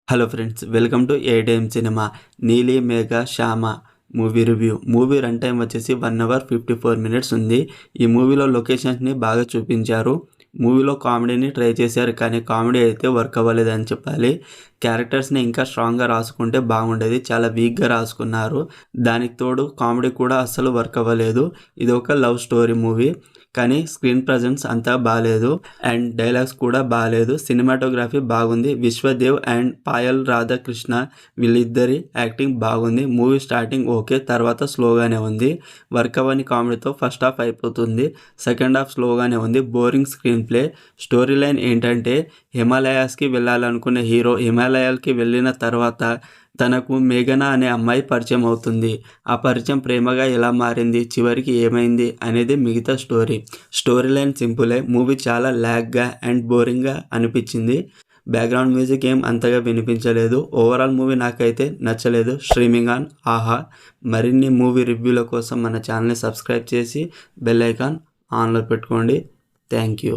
Hello friends, welcome to ATM cinema. నీలి మేఘ Shyama movie review. Movie run time వచ్చేసి 1 hour 54 minutes ఉంది. ఈ మూవీలో లొకేషన్స్ని బాగా చూపించారు. మూవీలో కామెడీని ట్రై చేశారు, కానీ కామెడీ అయితే వర్క్ అవ్వలేదని చెప్పాలి. క్యారెక్టర్స్ని ఇంకా స్ట్రాంగ్గా రాసుకుంటే బాగుండేది, చాలా వీక్గా రాసుకున్నారు. దానికి తోడు కామెడీ కూడా అస్సలు వర్క్ అవ్వలేదు. ఇది ఒక లవ్ స్టోరీ మూవీ, కానీ స్క్రీన్ ప్రజెన్స్ అంతా బాగాలేదు అండ్ డైలాగ్స్ కూడా బాగాలేదు. సినిమాటోగ్రఫీ బాగుంది. విశ్వదేవ్ అండ్ పాయల్ రాధాకృష్ణ వీళ్ళిద్దరి యాక్టింగ్ బాగుంది. మూవీ స్టార్టింగ్ ఓకే, తర్వాత స్లోగానే ఉంది. వర్క్ అవ్వని కామెడీతో ఫస్ట్ హాఫ్ అయిపోతుంది, సెకండ్ హాఫ్ స్లోగానే ఉంది. Boring screen play. Story line ఏంటంటే, హిమాలయాస్కి వెళ్ళాలనుకునే హీరో హిమాలయాలకి వెళ్ళిన తర్వాత తనకు మేఘన అనే అమ్మాయి పరిచయం అవుతుంది. ఆ పరిచయం ప్రేమగా ఎలా మారింది, చివరికి ఏమైంది అనేది మిగతా స్టోరీ. స్టోరీ లైన్ సింపులే. మూవీ చాలా ల్యాగ్గా అండ్ బోరింగ్గా అనిపించింది. బ్యాక్గ్రౌండ్ మ్యూజిక్ ఏం అంతగా వినిపించలేదు. ఓవరాల్ మూవీ నాకైతే నచ్చలేదు. స్ట్రీమింగ్ ఆన్ ఆహా. మరిన్ని మూవీ రివ్యూల కోసం మన ఛానల్ని సబ్స్క్రైబ్ చేసి బెల్ ఐకాన్ ఆన్లో పెట్టుకోండి. Thank you.